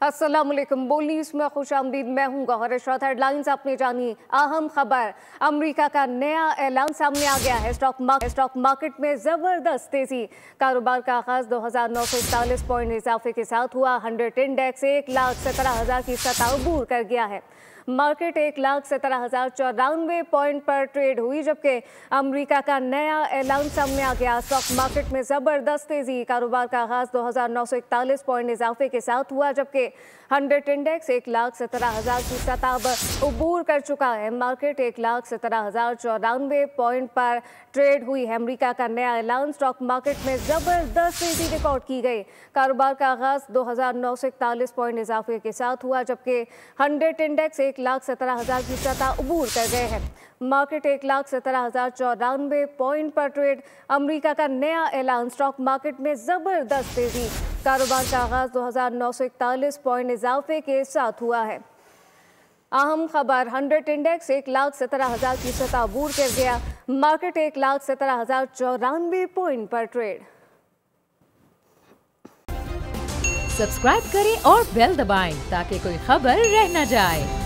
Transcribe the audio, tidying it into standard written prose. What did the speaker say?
अस्सलामुअलैकुम। बोल न्यूज़ में खुशामदीद। मैं हूं गौहर इशरत। हेडलाइंस आपने जानी। अहम खबर, अमेरिका का नया ऐलान सामने आ गया है। स्टॉक मार्केट में जबरदस्त तेजी। कारोबार का आगाज 2941 पॉइंट इजाफे के साथ हुआ। 100 इंडेक्स 1,17,000 की सतह अबूर कर गया है। मार्केट 1,17,094 पॉइंट पर ट्रेड हुई, जबकि अमेरिका का नया ऐलान सामने आ गया। स्टॉक मार्केट में जबरदस्त तेजी। कारोबार का आगाज 2,941 पॉइंट इजाफे के साथ हुआ, जबकि 100 इंडेक्स 1,17,000 की सतह अबूर कर चुका है। मार्केट 1,17,094 पॉइंट पर ट्रेड हुई है। अमेरिका का नया ऐलान। स्टॉक मार्केट में जबरदस्त तेजी रिकॉर्ड की गई। कारोबार का आगाज 2,941 पॉइंट इजाफे के साथ हुआ, जबकि 100 इंडेक्स 1,17,000 की सतह अबूर कर गए हैं। मार्केट 1,17,094 पॉइंट पर ट्रेड। अमेरिका का नया ऐलान। स्टॉक मार्केट में जबरदस्त तेजी। कारोबार का आगाज 2,941 पॉइंट इजाफे के साथ हुआ है। अहम खबर, 100 इंडेक्स 1,17,000 की सतह अबूर कर गया। मार्केट 1,17,094 पॉइंट पर ट्रेड। सब्सक्राइब करें और बेल दबाएं ताकि कोई खबर रह न जाए।